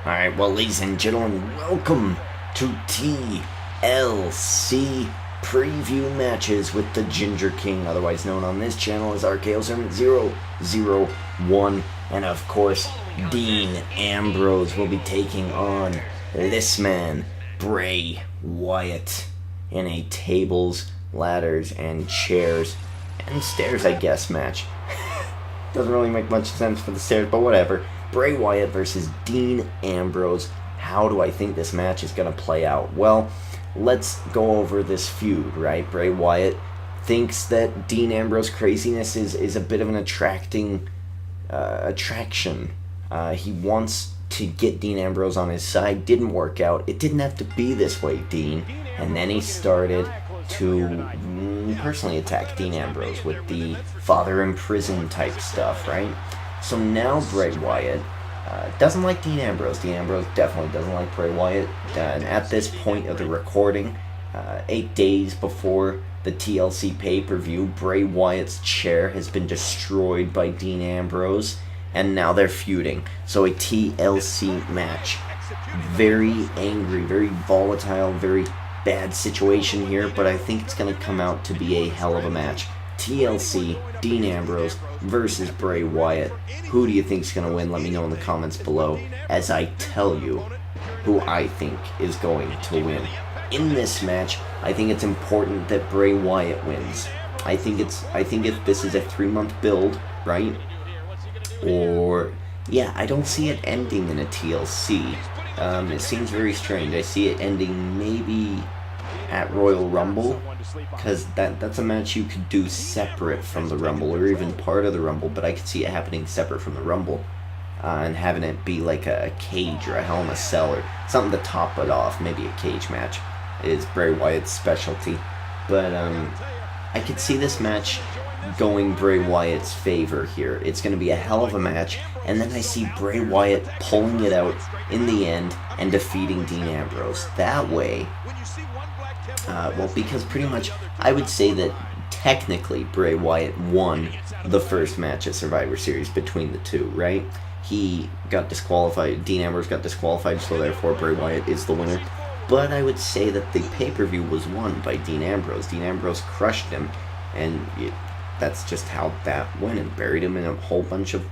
Alright, well, ladies and gentlemen, welcome to TLC Preview Matches with the Ginger King, otherwise known on this channel as RKO7001. And of course, Dean Ambrose will be taking on this man, Bray Wyatt, in a tables, ladders, and chairs, and stairs, I guess, match. Doesn't really make much sense for the stairs, but whatever. Bray Wyatt versus Dean Ambrose. How do I think this match is going to play out? Well, let's go over this feud, right? Bray Wyatt thinks that Dean Ambrose craziness is a bit of an attraction. He wants to get Dean Ambrose on his side. Didn't work out. It didn't have to be this way, Dean. And then he started to personally attack Dean Ambrose with the father in prison type stuff, right? So now Bray Wyatt doesn't like Dean Ambrose. Dean Ambrose definitely doesn't like Bray Wyatt. And at this point of the recording, 8 days before the TLC pay-per-view, Bray Wyatt's chair has been destroyed by Dean Ambrose, and now they're feuding. So a TLC match. Very angry, very volatile, very bad situation here, but I think it's going to come out to be a hell of a match. TLC, Dean Ambrose versus Bray Wyatt. Who do you think is going to win? Let me know in the comments below as I tell you who I think is going to win. In this match, I think it's important that Bray Wyatt wins. I think if this is a 3-month build, right? Or, yeah, I don't see it ending in a TLC. It seems very strange. I see it ending maybe at Royal Rumble, because that's a match you could do separate from the Rumble, or even part of the Rumble, but I could see it happening separate from the Rumble, and having it be like a cage or a Hell in a Cell or something to top it off. Maybe a cage match is Bray Wyatt's specialty, but I could see this match going Bray Wyatt's favor here. It's going to be a hell of a match, and then I see Bray Wyatt pulling it out in the end and defeating Dean Ambrose. That way, well, because pretty much I would say that technically Bray Wyatt won the first match at Survivor Series between the two, right? He got disqualified, Dean Ambrose got disqualified, so therefore Bray Wyatt is the winner. But I would say that the pay-per-view was won by Dean Ambrose. Dean Ambrose crushed him, and that's just how that went, and buried him in a whole bunch of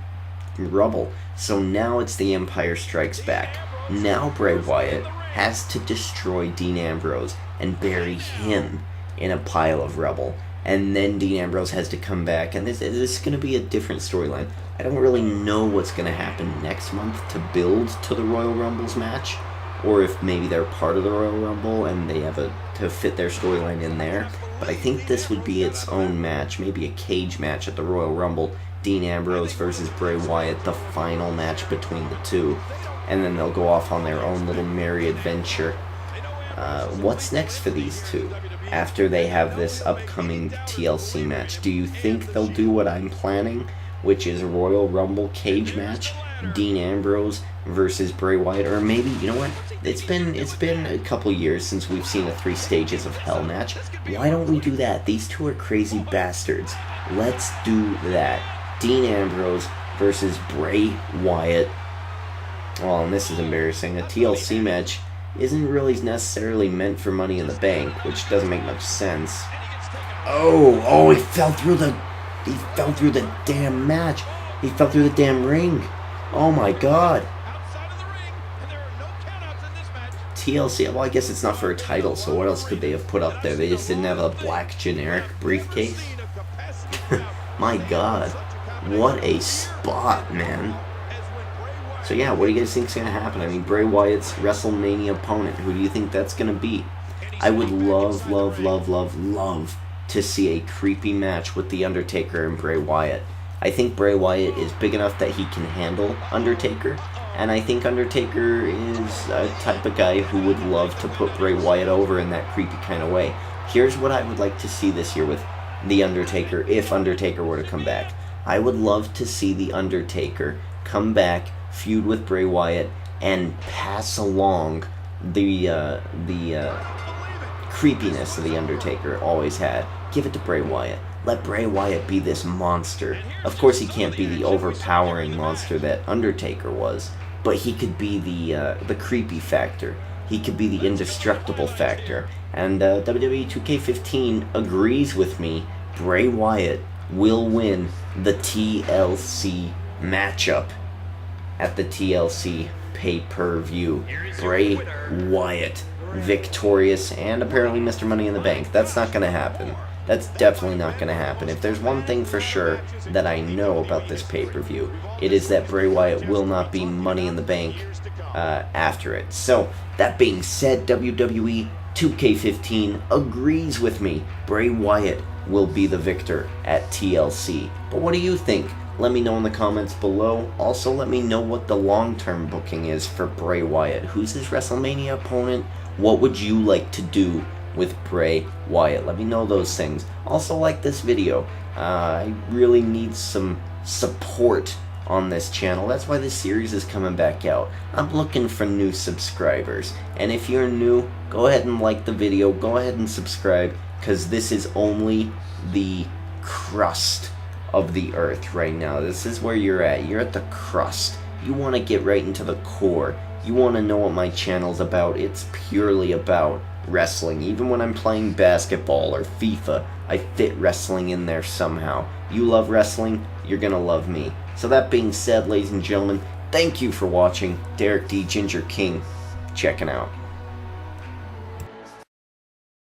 rubble. So now it's the Empire Strikes Back. Now Bray Wyatt has to destroy Dean Ambrose and bury him in a pile of rubble. And then Dean Ambrose has to come back, and this is going to be a different storyline. I don't really know what's going to happen next month to build to the Royal Rumbles match, or if maybe they're part of the Royal Rumble and they have to fit their storyline in there. But I think this would be its own match, maybe a cage match at the Royal Rumble. Dean Ambrose versus Bray Wyatt, the final match between the two. And then they'll go off on their own little merry adventure. What's next for these two after they have this upcoming TLC match? Do you think they'll do what I'm planning, which is a Royal Rumble cage match? Dean Ambrose versus Bray Wyatt, or maybe, you know what? It's been a couple years since we've seen a 3 Stages of Hell match. Why don't we do that? These two are crazy bastards. Let's do that. Dean Ambrose versus Bray Wyatt. Oh, and this is embarrassing. A TLC match isn't really necessarily meant for Money in the Bank, which doesn't make much sense. Oh, he fell through the damn match. He fell through the damn ring. Oh my god. TLC, well, I guess it's not for a title, so what else could they have put up there? They just didn't have a black generic briefcase? My god. What a spot, man. So yeah, what do you guys think is going to happen? I mean, Bray Wyatt's WrestleMania opponent, who do you think that's going to be? I would love to see a creepy match with The Undertaker and Bray Wyatt. I think Bray Wyatt is big enough that he can handle Undertaker, and I think Undertaker is a type of guy who would love to put Bray Wyatt over in that creepy kind of way. Here's what I would like to see this year with The Undertaker, if Undertaker were to come back. I would love to see The Undertaker come back, feud with Bray Wyatt, and pass along the creepiness that The Undertaker always had. Give it to Bray Wyatt. Let Bray Wyatt be this monster. Of course, he can't be the overpowering monster that Undertaker was, but he could be the creepy factor. He could be the indestructible factor. And WWE 2K15 agrees with me. Bray Wyatt will win the TLC matchup at the TLC pay-per-view. Bray Wyatt victorious, and apparently Mr. Money in the Bank. That's not going to happen. That's definitely not going to happen. If there's one thing for sure that I know about this pay-per-view, it is that Bray Wyatt will not be Money in the Bank after it. So, that being said, WWE 2K15 agrees with me. Bray Wyatt will be the victor at TLC. But what do you think? Let me know in the comments below. Also, let me know what the long-term booking is for Bray Wyatt. Who's his WrestleMania opponent? What would you like to do with Bray Wyatt? Let me know those things. Also, like this video. I really need some support on this channel. That's why this series is coming back out. I'm looking for new subscribers. And if you're new, go ahead and like the video. Go ahead and subscribe, because this is only the crust of the earth right now. This is where you're at. You're at the crust. You want to get right into the core. You want to know what my channel's about. It's purely about wrestling. Even when I'm playing basketball or FIFA, I fit wrestling in there somehow. You love wrestling, you're gonna love me. So that being said, ladies and gentlemen, thank you for watching. Derek D. Ginger King, checking out.